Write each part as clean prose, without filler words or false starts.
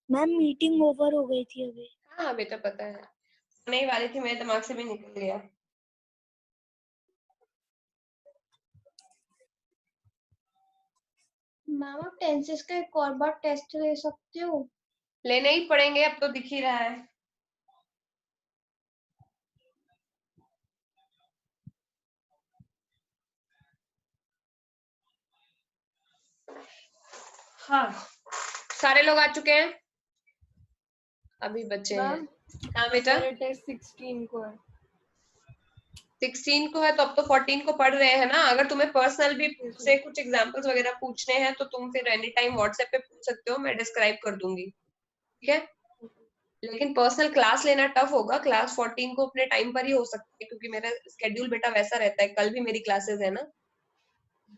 Ma'am meeting over हो गई थी अभी। हाँ बेटा पता है, नहीं वाली थी, मेरे दिमाग से भी निकल गया। मैम आप टेंसेस का एक और बार टेस्ट ले सकते हो। लेने ही पड़ेंगे, अब तो दिख ही रहा है। हाँ सारे लोग आ चुके हैं, अभी बच्चे हैं। मैम हाँ बेटा मेरा टेस्ट 16 को है। 16 को है तो अब तो 14 को पढ़ रहे हैं ना। अगर तुम्हें पर्सनल भी से कुछ एग्जांपल्स वगैरह पूछने हैं तो तुम फिर एनी टाइम व्हाट्सएप पे पूछ सकते हो, मैं डिस्क्राइब कर दूंगी, ठीक है। लेकिन पर्सनल क्लास लेना टफ होगा, क्लास 14 को अपने टाइम पर ही हो सकती है, क्योंकि मेरा स्केड्यूल बेटा वैसा रहता है। कल भी मेरी क्लासेस है ना,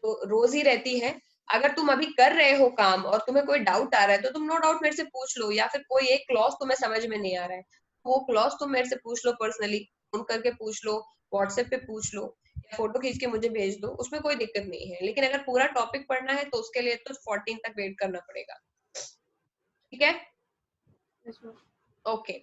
तो रोज ही रहती है। अगर तुम अभी कर रहे हो काम और तुम्हें कोई डाउट आ रहा है तो तुम नो डाउट मेरे से पूछ लो, या फिर कोई एक क्लॉज तुम्हें समझ में नहीं आ रहा है वो क्लॉज तुम मेरे से पूछ लो, पर्सनली फोन करके पूछ लो, व्हाट्सएप पे पूछ लो, या फोटो खींच के मुझे भेज दो, उसमें कोई दिक्कत नहीं है। लेकिन अगर पूरा टॉपिक पढ़ना है तो उसके लिए तो 14 तक वेट करना पड़ेगा, ठीक है। Okay,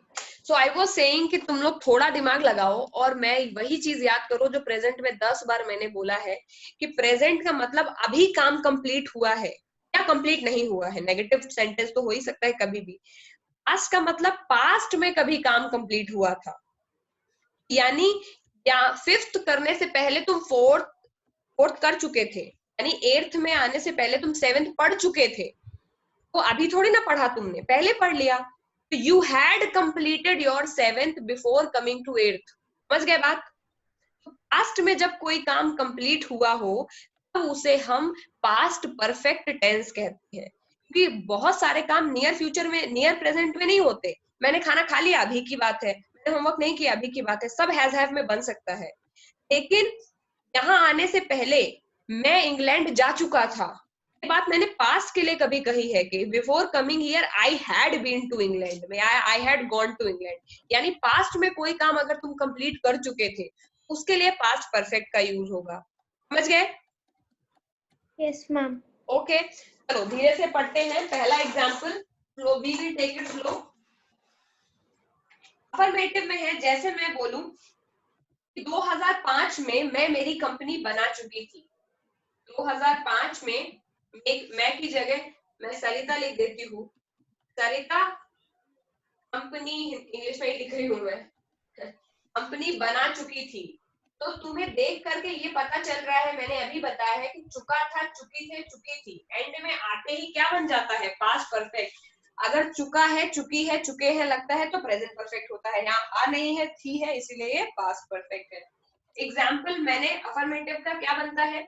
so I was saying कि तुम लोग थोड़ा दिमाग लगाओ और मैं वही चीज याद करो जो प्रेजेंट में 10 बार मैंने बोला है, कि प्रेजेंट का मतलब अभी काम कंप्लीट हुआ है या कंप्लीट नहीं हुआ है। नेगेटिव सेंटेंस तो हो ही सकता है कभी भी। पास्ट का मतलब पास्ट में कभी काम कंप्लीट हुआ था, यानी या फिफ्थ करने से पहले तुम फोर्थ फोर्थ कर चुके थे, यानी एट्थ में आने से पहले तुम सेवेंथ पढ़ चुके थे। तो अभी थोड़ी ना पढ़ा तुमने, पहले पढ़ लिया। तो you had completed your seventh before coming to eighth. समझ गए बात। पास्ट में जब कोई काम कंप्लीट हुआ हो तो उसे हम पास्ट परफेक्ट टेंस कहते हैं, क्योंकि बहुत सारे काम नियर फ्यूचर में, नियर प्रेजेंट में नहीं होते। मैंने खाना खा लिया अभी की बात है, मैंने होमवर्क नहीं किया अभी की बात है, सब हैज हैव में बन सकता है। लेकिन यहाँ आने से पहले मैं इंग्लैंड जा चुका था, ये बात मैंने पास्ट के लिए कभी कही है कि before coming here I had been to England, में I had gone to England. यानी पास्ट में कोई काम अगर तुम कंप्लीट कर चुके थे उसके लिए पास्ट परफेक्ट का यूज होगा। समझ गए। Yes ma'am. ओके चलो धीरे से पढ़ते हैं। पहला example, slow, we will take it slow. Affirmative में है, जैसे मैं बोलूं कि 2005 में मैं मेरी कंपनी बना चुकी थी। 2005 में मैं की जगह मैं सरिता लिख देती हूँ। सरिता कंपनी, इंग्लिश में ही लिख रही हूँ मैं, कंपनी बना चुकी थी। तो तुम्हें देख करके ये पता चल रहा है, मैंने अभी बताया है कि चुका था, चुकी थे, चुकी थी, एंड में आते ही क्या बन जाता है, पास्ट परफेक्ट। अगर चुका है, चुकी है, चुके हैं लगता है तो प्रेजेंट परफेक्ट होता है। यहाँ आ नहीं है, थी है, इसीलिए ये पास्ट परफेक्ट है। एग्जाम्पल मैंने अफर्मेटिव का क्या बनता है,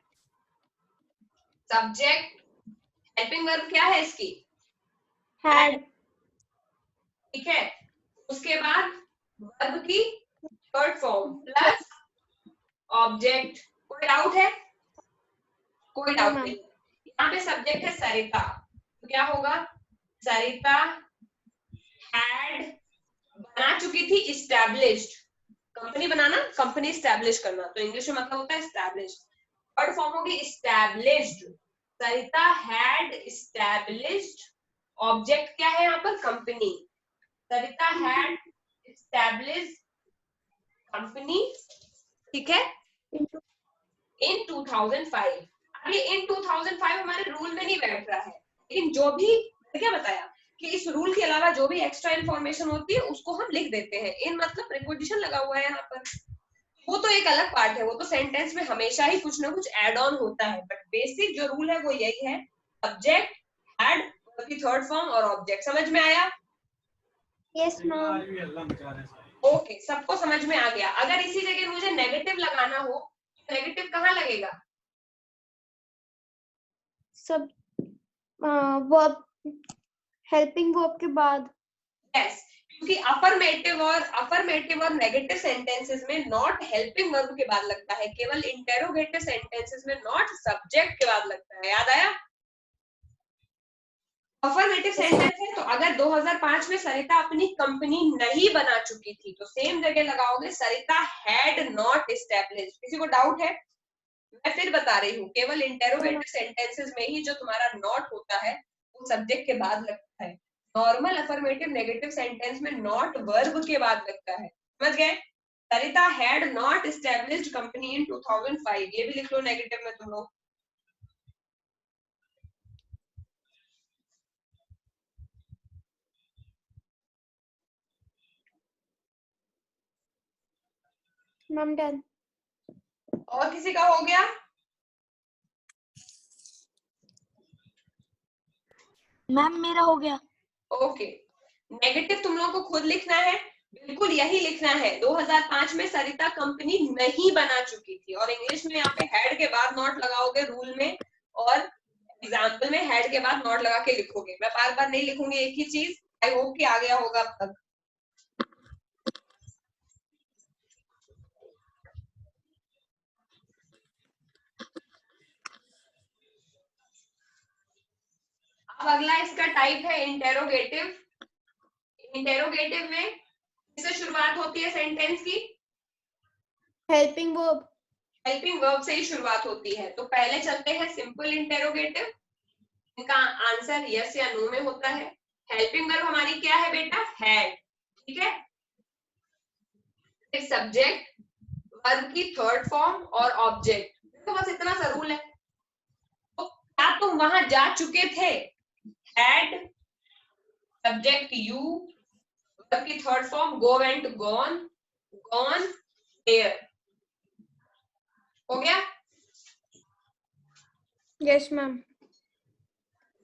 सब्जेक्ट, हेल्पिंग वर्ब क्या है इसकी, हैड। ठीक है। उसके बाद वर्ब की थर्ड फॉर्म प्लस ऑब्जेक्ट। कोई डाउट है, कोई नो डाउट मैम। नहीं। यहाँ पे सब्जेक्ट है सरिता, तो क्या होगा, सरिता हैड, बना चुकी थी, इस्टेब्लिश्ड। कंपनी बनाना, कंपनी इस्टेब्लिश करना, तो इंग्लिश में मतलब होता है इस्टेब्लिश्ड। थर्ड फॉर्म होगी established, Sarita had established. Object क्या है यहाँ पर, company, Sarita had established company, ठीक है, इन 2005। अभी इन 2005 हमारे रूल में नहीं बैठ रहा है, लेकिन जो भी क्या बताया कि इस रूल के अलावा जो भी एक्स्ट्रा इन्फॉर्मेशन होती है उसको हम लिख देते हैं। इन मतलब प्रीपोजिशन लगा हुआ है यहाँ पर, वो तो एक अलग पार्ट है, वो तो सेंटेंस में हमेशा ही कुछ ना कुछ एड ऑन होता है, बट बेसिक जो रूल है वो यही है, सब्जेक्ट, हैड, की थर्ड फॉर्म और ऑब्जेक्ट। समझ में आया। Yes ma'am. ओके सबको समझ में आ गया। अगर इसी जगह मुझे नेगेटिव लगाना हो, नेगेटिव कहाँ लगेगा, सब वर्ब, हेल्पिंग वर्ब के बाद। यस, क्योंकि अफर्मेटिव और नेगेटिव सेंटेंसेस में नॉट हेल्पिंग वर्ब के बाद लगता है, केवल इंटेरोगेटिव सेंटेंसेस में नॉट सब्जेक्ट के बाद लगता है। याद आया। अफर्मेटिव सेंटेंस है तो अगर 2005 में सरिता अपनी कंपनी नहीं बना चुकी थी तो सेम जगह लगाओगे सरिता हैड नॉट एस्टैब्लिश्ड। किसी को डाउट है, मैं फिर बता रही हूँ, केवल इंटेरोगेटिव सेंटेंसेस में ही जो तुम्हारा नॉट होता है वो सब्जेक्ट के बाद लगता है। नॉर्मल अफर्मेटिव नेगेटिव सेंटेंस में नॉट वर्ब के बाद लगता है, समझ गए? Sarita had not established company in 2005, ये भी लिख लो नेगेटिव में तुम लोग। Ma'am done. और किसी का हो गया? मैम मेरा हो गया। ओके, नेगेटिव तुम लोगों को खुद लिखना है, बिल्कुल यही लिखना है। 2005 में सरिता कंपनी नहीं बना चुकी थी, और इंग्लिश में यहाँ पे हैड के बाद नॉट लगाओगे रूल में, और एग्जाम्पल में हैड के बाद नॉट लगा के लिखोगे। मैं बार बार नहीं लिखूंगी एक ही चीज। आई होप कि आ गया होगा अब तक। अब अगला इसका टाइप है इंटेरोगेटिव। इंटेरोगेटिव में किससे शुरुआत होती है सेंटेंस की? Helping verb. हेल्पिंग वर्ब से ही शुरुआत होती है। तो पहले चलते हैं सिंपल इंटेरोगेटिव, इनका आंसर यस या नो में होता है। हेल्पिंग वर्ब हमारी क्या है बेटा? हैड, ठीक है। सब्जेक्ट, वर्ब की थर्ड फॉर्म और ऑब्जेक्ट, तो बस इतना सा रूल है। तो क्या तुम वहां जा चुके थे? हैड, सब्जेक्ट यू, वर्ब की third form go went gone, gone there, हो गया? Yes ma'am.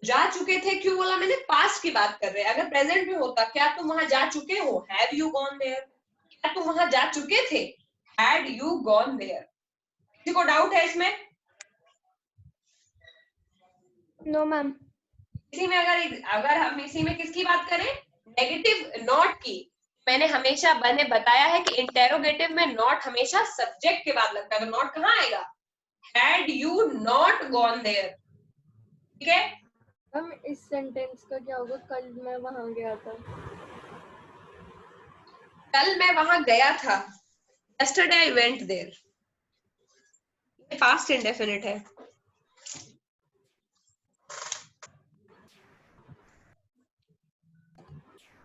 जा चुके थे क्यों बोला मैंने? पास्ट की बात कर रहे हैं। अगर प्रेजेंट में होता, क्या तुम वहां जा चुके हो? Have you gone there? क्या तुम वहां जा चुके थे? Had you gone there? किसी को डाउट है इसमें? No ma'am. इसी में अगर हम इसी में किसकी बात करें? नेगेटिव नॉट की। मैंने हमेशा मैंने बताया है कि इंटेरोगेटिव में नॉट हमेशा सब्जेक्ट के बाद लगता है। तो नॉट कहाँ आएगा? Had you not gone there, ठीक है। मैम इस सेंटेंस का क्या होगा? कल मैं वहां गया था। कल मैं वहां गया था, yesterday I went there, past indefinite है।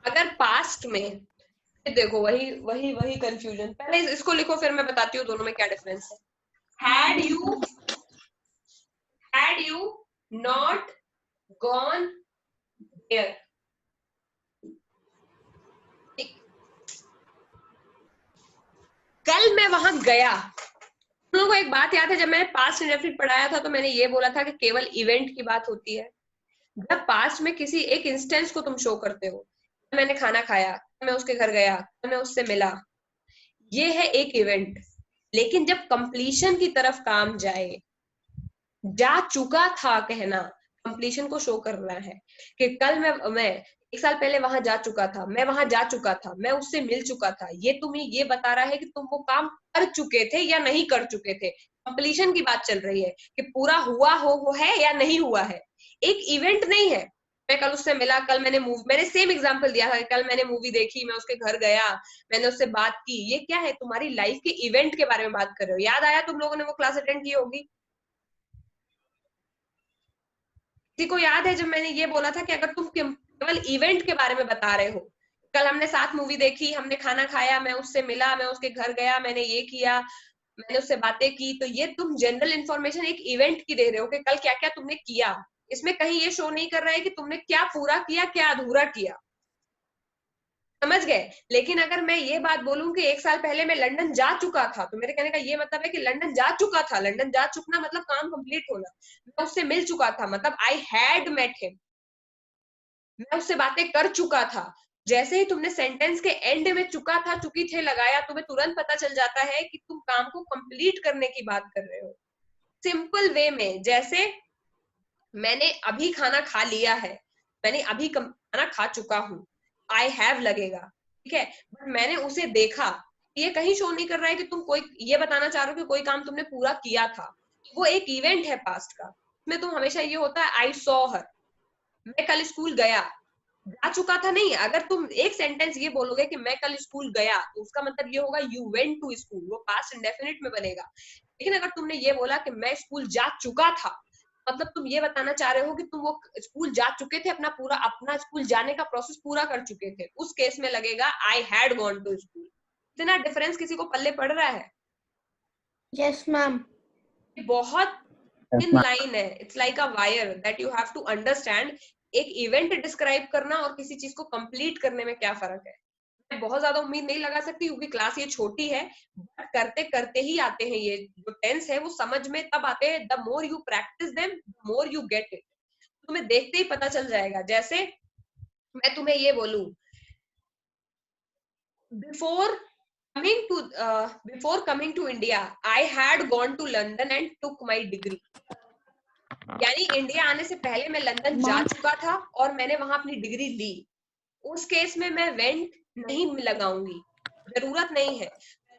अगर पास्ट में, देखो वही वही वही कंफ्यूजन। पहले इसको लिखो फिर मैं बताती हूँ दोनों में क्या डिफरेंस है। Had you not gone there, कल मैं वहां गया। तुम लोगों को एक बात याद है, जब मैंने पास्ट इंडेफिनिट पढ़ाया था तो मैंने ये बोला था कि केवल इवेंट की बात होती है। जब पास्ट में किसी एक इंस्टेंस को तुम शो करते हो, मैंने खाना खाया, मैं उसके घर गया, मैं उससे मिला, ये है एक इवेंट। लेकिन जब कंप्लीशन की तरफ काम जाए, जा चुका था कहना कंप्लीशन को शो कर रहा है कि कल मैं 1 साल पहले वहां जा चुका था, मैं वहां जा चुका था, मैं उससे मिल चुका था। ये तुम्हें ये बता रहा है कि तुम वो काम कर चुके थे या नहीं कर चुके थे। कंप्लीशन की बात चल रही है कि पूरा हुआ हो है या नहीं हुआ है, एक इवेंट नहीं है। मैं कल उससे मिला, कल मैंने सेम एग्जांपल दिया था, कल मैंने मूवी देखी, मैं उसके घर गया, मैंने उससे बात की। ये क्या है? तुम्हारी लाइफ के इवेंट के बारे में बात कर रहे हो। याद आया? तुम लोगों ने वो क्लास अटेंड की होगी। किसी को याद है जब मैंने ये बोला था कि अगर तुम केवल इवेंट के बारे में बता रहे हो, कल हमने साथ मूवी देखी, हमने खाना खाया, मैं उससे मिला, मैं उसके घर गया, मैंने ये किया, मैंने उससे बातें की, तो ये तुम जनरल इंफॉर्मेशन एक इवेंट की दे रहे हो कि कल क्या क्या तुमने किया। इसमें कहीं ये शो नहीं कर रहा है कि तुमने क्या पूरा किया, क्या अधूरा किया, समझ गए? लेकिन अगर मैं ये बात बोलूं कि 1 साल पहले मैं लंदन जा चुका था, तो मेरे कहने का ये मतलब है कि लंदन जा चुका था। लंदन जा चुकना मतलब काम कंप्लीट होना। मैं उससे मिल चुका था मतलब आई हैड मेट हिम, मैं उससे बातें कर चुका था। जैसे ही तुमने सेंटेंस के एंड में चुका था, चुकी थे लगाया, तुम्हें तुरंत पता चल जाता है कि तुम काम को कंप्लीट करने की बात कर रहे हो। सिंपल वे में, जैसे मैंने अभी खाना खा लिया है, मैंने अभी खाना खा चुका हूं, आई हैव लगेगा, ठीक है। बट मैंने उसे देखा, ये कहीं शो नहीं कर रहा है कि तुम कोई ये बताना चाह रहे हो कि कोई काम तुमने पूरा किया था। वो एक इवेंट है पास्ट का, में तुम हमेशा ये होता है आई सॉ हर, मैं कल स्कूल गया, जा चुका था नहीं। अगर तुम एक सेंटेंस ये बोलोगे कि मैं कल स्कूल गया, तो उसका मतलब ये होगा यू वेंट टू स्कूल, वो पास्ट इंडेफिनिट में बनेगा। लेकिन अगर तुमने ये बोला कि मैं स्कूल जा चुका था, मतलब तुम ये बताना चाह रहे हो कि तुम वो स्कूल जा चुके थे, अपना स्कूल जाने का प्रोसेस पूरा कर चुके थे, उस केस में लगेगा I had gone to school. इतना डिफरेंस किसी को पल्ले पड़ रहा है? Yes ma'am. बहुत इन लाइन है, it's like a wire that you have to understand. एक इवेंट डिस्क्राइब करना और किसी चीज को कंप्लीट करने में क्या फर्क है। मैं बहुत ज्यादा उम्मीद नहीं लगा सकती क्योंकि क्लास ये छोटी है, बट करते करते ही आते हैं। ये जो टेंस है वो समझ में तब आते हैं, the more you practice them the more you get it. तुम्हें देखते ही पता चल जाएगा। जैसे मैं तुम्हें ये बोलूं, before coming to India I had gone to London and took my degree. यानी इंडिया आने से पहले मैं लंदन जा चुका था और मैंने वहां अपनी डिग्री ली। उस केस में मैं वेंट नहीं लगाऊंगी, जरूरत नहीं है।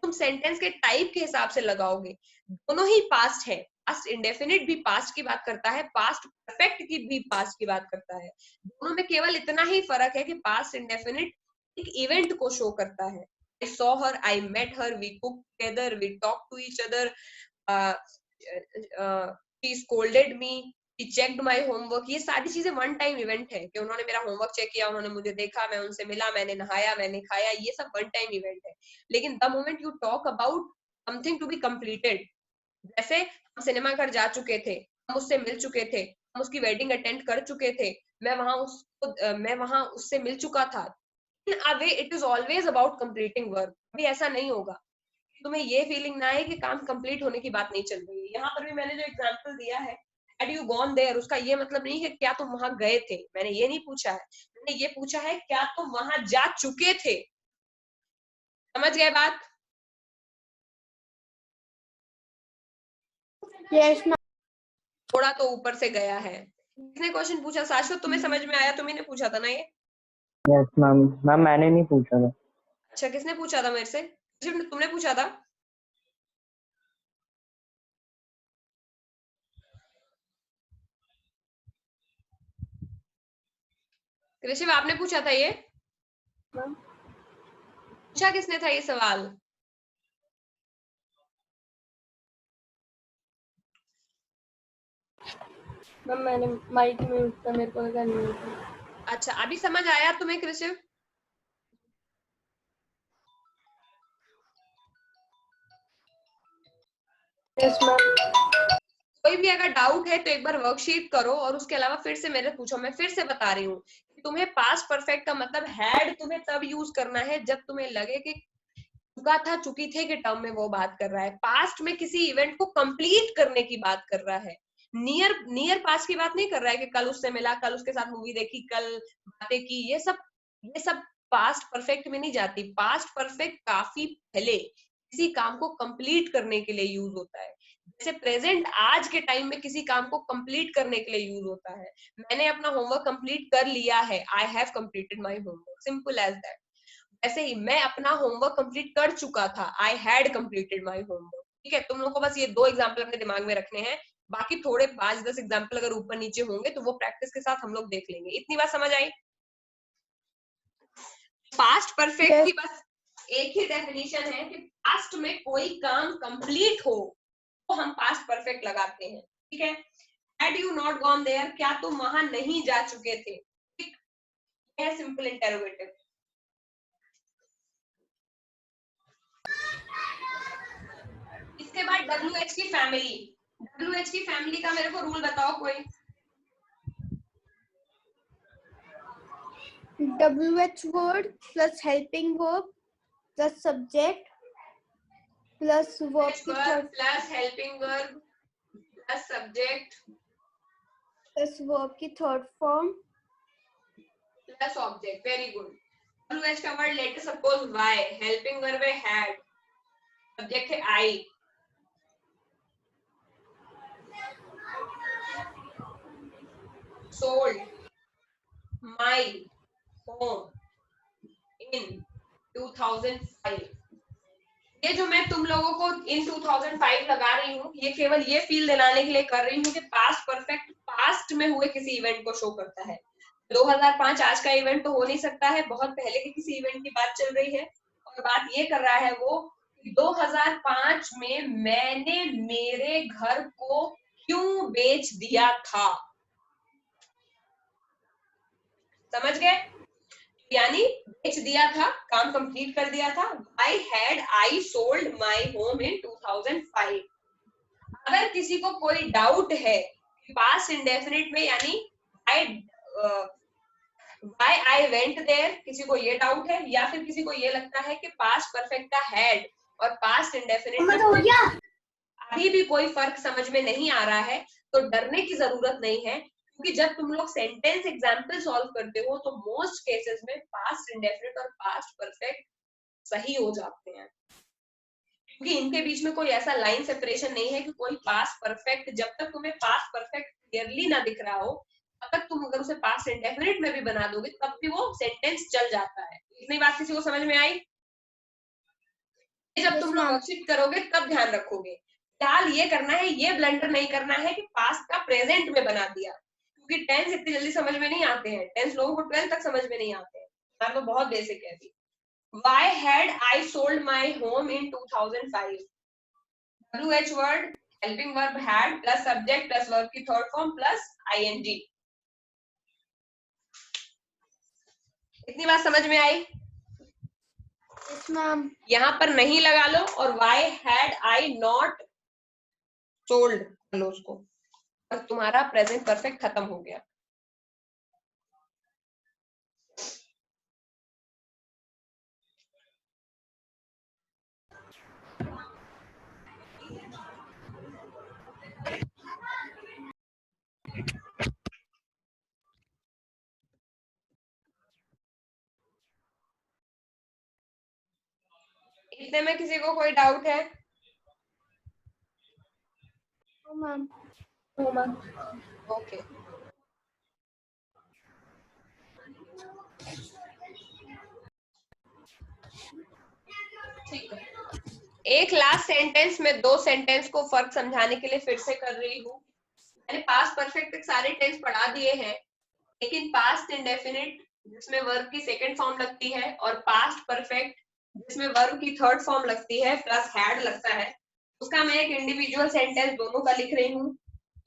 तुम सेंटेंस के टाइप के हिसाब से लगाओगे। दोनों ही पास्ट है, पास्ट इंडेफिनिट भी पास्ट की बात करता है, पास्ट परफेक्ट की भी पास्ट की बात करता है। दोनों में केवल इतना ही फर्क है कि पास्ट इंडेफिनिट एक इवेंट को शो करता है। I saw her, I met her, we cook together, we talk to each other, he scolded me, he checked my homework। ये सारी चीजें वन टाइम इवेंट है कि उन्होंने मेरा होमवर्क चेक किया, उन्होंने मुझे देखा, मैं उनसे मिला, मैंने नहाया, मैंने खाया, ये सब वन टाइम इवेंट है। लेकिन the moment you talk about something to be completed, जैसे हम सिनेमा घर जा चुके थे, हम उससे मिल चुके थे, हम उसकी वेडिंग अटेंड कर चुके थे, मैं वहां उससे मिल चुका था। In a way it is always about completing work. अभी ऐसा नहीं होगा तुम्हें ये फीलिंग ना है कि काम कंप्लीट होने की बात नहीं चल रही है। यहाँ पर भी मैंने जो एग्जांपल दिया है, हैड यू गॉन देयर, उसका ये मतलब नहीं है क्या तुम वहां गए थे, मैंने ये नहीं पूछा है। मैंने ये पूछा है क्या तुम वहां जा चुके थे। समझ गए बात? Yes ma'am. थोड़ा तो ऊपर से गया है। किसने क्वेश्चन पूछा? शाश्वत तुम्हें समझ में आया? तुम्ही ने पूछा था ना ये? Yes ma'am. मैम मैंने नहीं पूछा था। अच्छा, किसने पूछा था मेरे से? तुमने पूछा था? ऋषभ आपने पूछा था ये? पूछा किसने था ये सवाल? मैम मैंने माइक म्यूट था, मेरे को लगा म्यूट है। अच्छा, अभी समझ आया तुम्हें ऋषभ? Yes ma'am. कोई भी अगर डाउट है तो एक बार वर्कशीट करो और उसके अलावा फिर से मेरे पूछो। मैं फिर से बता रही हूँ, तुम्हें पास्ट परफेक्ट का मतलब हैड तुम्हें तब यूज करना है जब तुम्हें लगे कि चुका था, चुकी थे के टर्म में वो बात कर रहा है। पास्ट में किसी इवेंट को कंप्लीट करने की बात कर रहा है। नियर पास्ट की बात नहीं कर रहा है कि कल उससे मिला, कल उसके साथ मूवी देखी, कल बातें की। ये सब पास्ट परफेक्ट में नहीं जाती। पास्ट परफेक्ट काफी पहले किसी काम को कंप्लीट करने के लिए यूज होता है। जैसे प्रेजेंट आज के टाइम में किसी काम को कंप्लीट करने के लिए यूज होता है। मैंने अपना होमवर्क कंप्लीट कर लिया है, I have completed my homework, simple as that. ऐसे ही मैं अपना होमवर्क कंप्लीट कर चुका था, I had completed my homework. ठीक है, तुम लोगों को बस ये दो एग्जांपल अपने दिमाग में रखने हैं। बाकी थोड़े 5-10 एग्जांपल अगर ऊपर नीचे होंगे तो वो प्रैक्टिस के साथ हम लोग देख लेंगे। इतनी बात समझ आई? पास्ट परफेक्ट की बस एक ही डेफिनेशन है कि पास्ट में कोई काम कंप्लीट हो तो हम पास्ट परफेक्ट लगाते हैं। ठीक है, had you not gone there, क्या तुम वहां नहीं जा चुके थे। ठीक है, सिंपल इंटरोगेटिव। इसके बाद WH की फैमिली। WH की फैमिली का मेरे को रूल बताओ कोई। WH word plus helping verb plus subject plus verb की third plus helping verb plus subject plus verb की third form plus object. Very good. WH का word let suppose why, helping verb है had, subject है I. sold my home in 2005। ये जो मैं तुम लोगों को इन 2005 लगा रही हूँ, ये केवल ये फील दिलाने के लिए कर रही हूँ कि पास्ट परफेक्ट पास्ट में हुए किसी इवेंट को शो करता है। 2005 आज का इवेंट तो हो नहीं सकता है, बहुत पहले के किसी इवेंट की बात चल रही है। और बात ये कर रहा है वो 2005 में मैंने मेरे घर को क्यों बेच दिया था, समझ गए? यानी बेच दिया था, काम कंप्लीट कर दिया था। Why had I sold my home in 2005? अगर किसी को कोई डाउट है पास्ट इंडेफिनिट में, यानी why I went there, किसी को ये डाउट है, या फिर किसी को ये लगता है कि पास्ट परफेक्ट का had और पास्ट इंडेफिनिट में अभी भी कोई फर्क समझ में नहीं आ रहा है, तो डरने की जरूरत नहीं है, क्योंकि जब तुम लोग सेंटेंस एग्जाम्पल सॉल्व करते हो तो मोस्ट केसेस में पास्ट इंडेफिनिट और पास्ट परफेक्ट सही हो जाते हैं, क्योंकि इनके बीच में कोई ऐसा लाइन सेपरेशन नहीं है कि कोई पास्ट परफेक्ट, जब तक तुम्हें पास्ट परफेक्ट क्लियरली ना दिख रहा हो तब तक तुम अगर उसे पास्ट इंडेफिनिट में भी बना दोगे तब भी वो सेंटेंस चल जाता है। इतनी बात किसी को समझ में आई? जब तुम लोग वर्कशीट करोगे तब ध्यान रखोगे। फिलहाल ये करना है, ये ब्लंडर नहीं करना है कि पास्ट का प्रेजेंट में बना दिया, क्योंकि टेंस इतनी जल्दी समझ में नहीं आते हैं, टेंस लोगों को 12 तक समझ में नहीं आते हैं, तो बहुत बेसिक है अभी। Why had I sold my home in 2005? WH word, helping verb had plus subject plus verb की third form plus ing। इतनी बात समझ में आई? Yes, ma'am. यहाँ पर नहीं लगा लो और why had I not sold कर लो उसको, और तुम्हारा प्रेजेंट परफेक्ट खत्म हो गया। इतने में किसी को कोई डाउट है? No, ma'am. No, ma'am. Okay, ठीक है। एक लास्ट सेंटेंस में दो सेंटेंस को फर्क समझाने के लिए फिर से कर रही हूँ। मैंने पास्ट परफेक्ट तक सारे टेंस पढ़ा दिए हैं, लेकिन पास्ट इंडेफिनिट जिसमें वर्ब की सेकंड फॉर्म लगती है और पास्ट परफेक्ट जिसमें वर्ब की थर्ड फॉर्म लगती है प्लस हैड लगता है, उसका मैं एक इंडिविजुअल सेंटेंस दोनों का लिख रही हूँ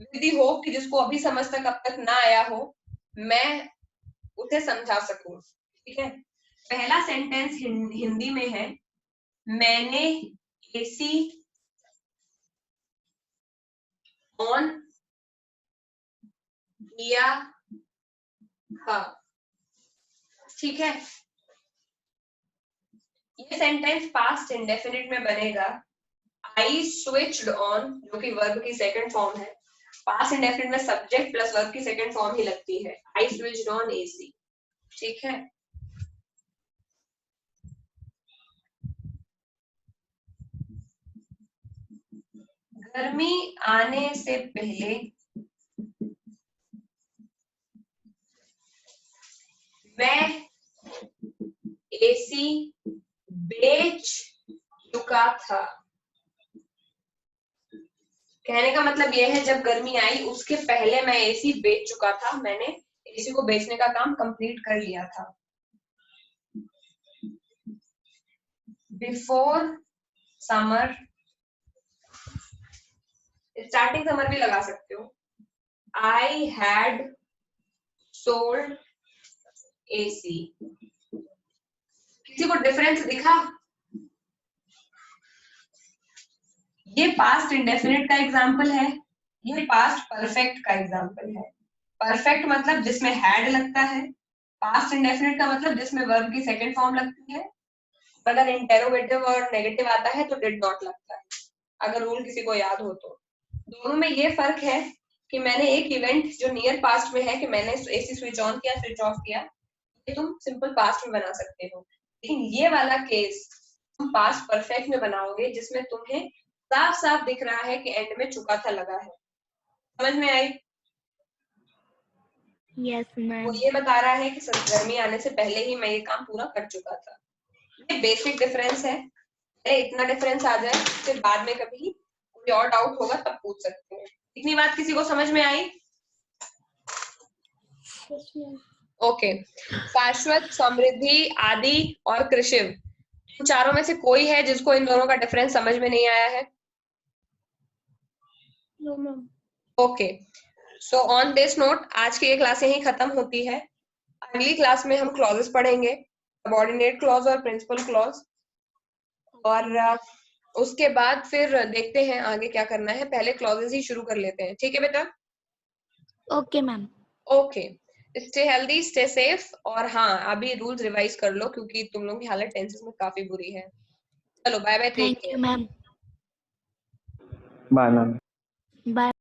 विद द होप कि जिसको अभी समझ तक अब तक ना आया हो मैं उसे समझा सकूं। ठीक है, पहला सेंटेंस हिंदी में है, मैंने एसी ऑन किया था। ठीक है, ये सेंटेंस पास्ट इंडेफिनिट में बनेगा आई स्विच्ड ऑन, जो कि वर्ब की सेकंड फॉर्म है। पास्ट इंडेफिनिट में सब्जेक्ट प्लस वर्ब की सेकंड फॉर्म ही लगती है, आई स्विच्ड ऑन एसी। ठीक है, गर्मी आने से पहले मैं एसी बेच चुका था। कहने का मतलब यह है जब गर्मी आई उसके पहले मैं एसी बेच चुका था, मैंने एसी को बेचने का काम कंप्लीट कर लिया था। बिफोर समर, स्टार्टिंग समर भी लगा सकते हो। I had sold AC. किसी को डिफरेंस दिखा? ये पास्ट इंडेफिनिट का एग्जाम्पल है, ये पास्ट परफेक्ट का एग्जाम्पल है। परफेक्ट मतलब जिसमें हैड लगता है, पास्ट इंडेफिनिट का मतलब जिसमें वर्ब की सेकंड फॉर्म लगती है। अगर इंटेरोगेटिव और नेगेटिव आता है तो डिड नॉट लगता है, अगर रूल किसी को याद हो तो। दोनों में ये फर्क है कि मैंने एक इवेंट जो नियर पास्ट में है कि मैंने एसी स्विच ऑन किया स्विच ऑफ किया, ये तुम सिंपल पास्ट में बना सकते हो, लेकिन ये वाला केस तुम पास्ट परफेक्ट में बनाओगे जिसमें तुम्हें साफ साफ दिख रहा है कि एंड में चुका था लगा है। समझ में आई? Yes ma'am. वो ये बता रहा है कि गर्मी आने से पहले ही मैं ये काम पूरा कर चुका था। ये बेसिक डिफरेंस है, इतना डिफरेंस आ जाए फिर बाद में कभी कोई और डाउट होगा तब पूछ सकते हैं। इतनी बात किसी को समझ में आई? ओके, शाश्वत, समृद्धि, आदि और कृषिव, इन चारों में से कोई है जिसको इन दोनों का डिफरेंस समझ में नहीं आया है? No, ma'am. Okay, so on this note आज की ये क्लास यहीं खत्म होती है। अगली क्लास में हम क्लॉजेस पढ़ेंगे, सबऑर्डिनेट क्लॉज और प्रिंसिपल क्लॉज, और उसके बाद फिर देखते हैं आगे क्या करना है। पहले क्लॉजेस ही शुरू कर लेते हैं, ठीक है बेटा? Okay ma'am. Okay, stay healthy, stay safe, और हाँ अभी रूल्स रिवाइज कर लो क्योंकि तुम लोगों की हालत टेंसेस में काफी बुरी है। चलो bye bye, take thank care. You ma'am. Bye ma'am. Bye.